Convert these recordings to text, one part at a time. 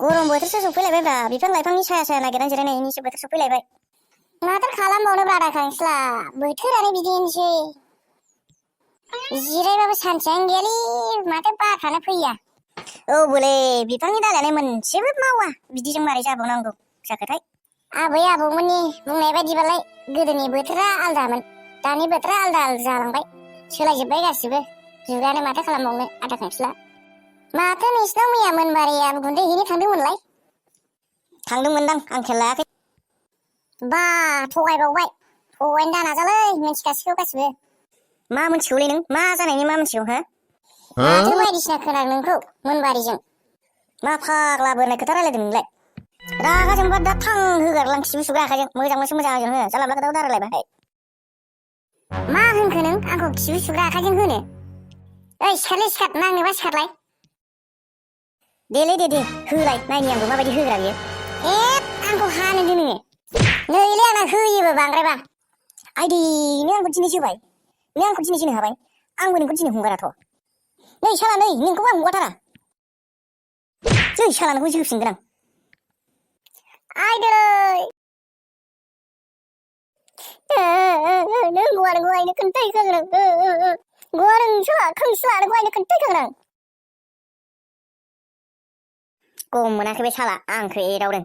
गरम बोथोरसो सफैलायबायब्रा बिफां लाइफांनि साया साया नागिरनानै जिरायनायनिसो बोथोर सफैलायबाय। माथो खालामबावनोब्रा दा खांस्ला बोथोरानो बिदिनोसै। जिरायबाबो सानसेयानो गैयालै माथो बाखाना फैया। औ बोले बिफांनि दालायानो मोनसेबो मावा बिदिजों मारै जाबावनांगौ जाखोथाय। आबै आबौमोननि बुंनाय बायदिबालाय गोदोनि बोथोरा आलदामोन दानि बोथोरा आलदा आलदा जालांबाय सोलायजोब्बाय गासिबो जुगानो माथो खालामबावनो आदा खांस्ला। माथो नोंसिनाव मैया मोनबारिया गुन्दै हैनो थांदोंमोनलाय? थांदोंमोनदां आं खेल लायाखै। बा थगायबावबाय थगायनो दानाजालै मिन्थिखासिगौ गासिबो। मा मोनथिगौलै नों मा जानायनि मा मोनथिगौ हो? माथो बायदिसिना खोनादों नोंखौ मोनबारिजों। मा फाग्ला बोरनाय खोथा रायलायदों नोंलाय? रागा जोंबा दा थां होगारलां खिबु सुग्रा आखाइजों मोजांसो मोजां आंजों हो जानला मोनला खोथाखौ दारायलायबाय। मा होनखो नों आंखौ खिबु सुग्रा आखाइजों होनो? ओइ सिखारलै सिखार नांनोबा सिखारलाय। देलै दे होलाय नायनि आंखौ माबायदि होग्रा बियो। आंखौ हानो नोङो नैलै आंना होयोबो बांद्रायबा। आइदै नों आंखौ दिनैसो होबाय नों आंखौ दिनैसो होनो हाबाय आंबो नोंखौ दिनै हगाराथ'। नै साला नै नोंखौबो आं हगारथारा जै साला नोंखौ जोफिनगोन आं। आइदै नों आइनो खोन्थाहैखागोन आं गवा खांस्ला नोंखौ आइनो खोन्थाहैखागोन आं। गम मोनाखै बे साला आंखौ एदावदों।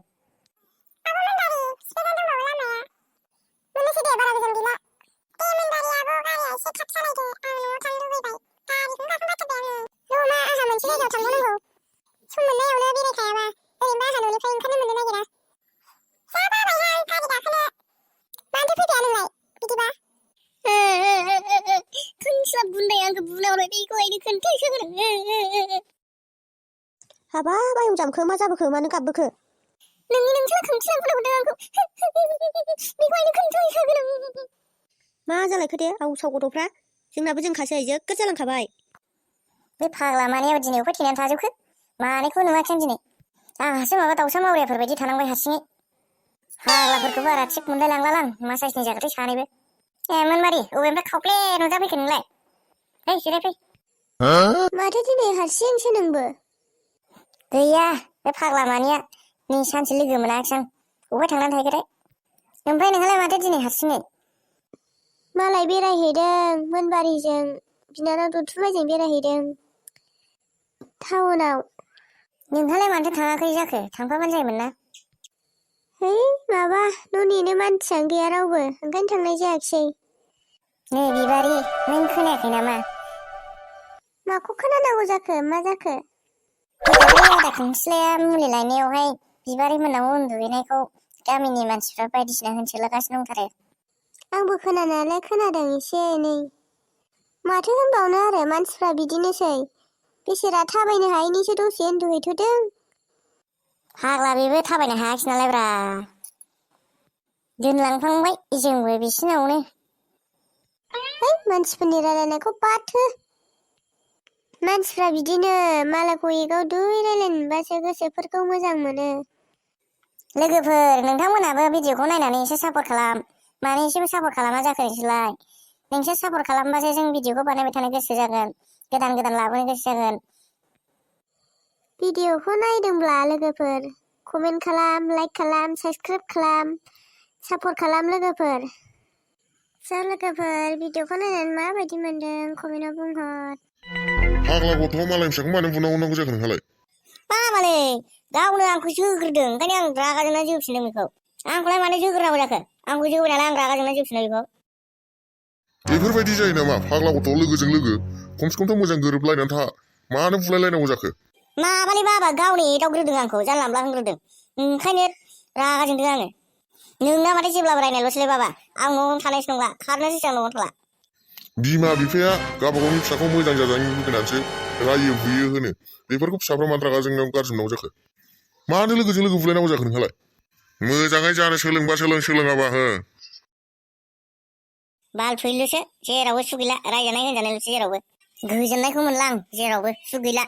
हाबाब आयं जामखो मा जाबोखो मानो गाबबोखो? नोंसोर खोंस्ला बुंहरदों आंखौ बेखौ आइनो खोन्थाहैखागोन आं। मा जालायखो दे आवसाव गथ'फ्रा जोंनाबो जोंखासै जोगोद जालांखाबाय। बे फाग्ला मानियाव दिनै अफाय थैनानै थाजोबखो मानैखौ नुवाखै आं दिनै। आंहासो माबा दाउसा मावरियाफोर बायदि थानांबाय हारसिङै। फाग्लाफोरखौ बारा थिग मोनलाय लांलालां मा साइसनि जाखोथाय सानैबो। मोनबारि अबेनिफ्राय खावफ्ले नुजाफैखो नोंलाय? फै जिरायफै। माथो दिनै हारसिंसो नोंबो? गैया बे फाग्ला मानिया नै सानसे लोगो मोनाखिसै आं अबेहाय थांनानै थाहैखोथाय। ओमफ्राय नोंहालाय माथो दिनै हारसिङै? मालाय बेरायहैदों मोनबारिजों बिनानाव दथुमायजों बेरायहैदों टाउनाव। नोंहालाय माथो थाङाखै जाखो थांफाबानो जायोमोन ना। है माबा न' नेनो मानसियानो गैया रावबो ओंखायनो थांनाय जायाखिसै। नै बिबारि नों खोनायाखै नामा? माखौ खोनानांगौ जाखो मा जाखो? दाख्लै आदा खांस्लाया मुलि लायनायावहाय बिबारि मोनाव उन्दुहैनायखौ गामिनि मानसिफ्रा बायदिसिना होनसोलागासिनो दंथारो। आंबो खोनानायालाय खोनादों एसे एनै। माथो होनबावनो आरो मानसिफ्रा बिदिनोसै बेसेरा थाबायनो हायैनिसो दसे उन्दुहैथ'दों। फाग्ला बेबो थाबायनो हायाखिसै नालाय ब्रा दोनलांफांबाय जोंबो बिसिनावनो। है मानसिफोरनि रायलायनायखौ बाद हो। मानसिफ्रा बिदिनो मालायखौ एगावदुय रायलायनो मोनबासो गोसोफोरखौ मोजां मोनो। लोगोफोर नोंथांमोनहाबो भिडिअखौ नायनानै एसे सापर्ट खालाम। मानो एसेबो सापर्ट खालामा जाखो नोंसोरलाय? नोंसोर सापर्ट खालामबासो जों भिडिअखौ बानायबाय थानो गोसो जागोन गोदान गोदान लाबोनो गोसो जागोन। भिडिअखौ नायदोंब्ला लोगोफोर कमेन्ट खालाम लाइक खालाम साबसक्राइब खालाम सापर्ट खालाम लोगोफोर। स' लोगोफोर भिडिअखौ नायनानै माबायदि मोनदों कमेन्टआव बुंहर। फाग्ला गथ'आ मालायनि फिसाखौ मानो बुनांगौ जाखो नोंहालाय? बाबालै गावनो आंखौ जोग्रोदों ओंखायनो आं रागा जोंना जोफिनदों बेखौ। आंखौलाय मानो जोग्रोनांगौ जाखो? आंखौ जोबाय नालाय आं रागा जोंना जोफिनदों बेखौ। बेफोरबायदि जायो नामा फाग्ला गथ' लोगोजों लोगो खमसे खमथ' मोजां गोरोबलायनानै था मानो बुलायलायनांगौ जाखो? माबालै बाबा गावनो एदावग्रोदों आंखौ जानला मोनला होनग्रोदों ओंखायनो रागा जोंदों आङो। नोंना माथो जेब्लाबो रायनायल'सैलाय बाबा आं न'आवनो थानायसो नंला खारनोसै आं न'आवनो थाला। बिमा बिफाया गावबा गावनि फिसाखौ मोजां जाजानो लुगैनानैसो रायो बुयो होनो बेफोरखौ फिसाफ्रा मानो रागा जोंनायाव गाज्रि मोननांगौ जाखो? मानो लोगोजों लोगो बुलायनांगौ जाखो नोंहालाय? मोजाङै जानो सोलोंबा सोलोङाबा हो। बाल फैलुसो जेरावबो सुख गैला रायजानाय होनजानायल'सो जेरावबो गोजोननायखौ मोनला आं जेरावबो सुख गैला।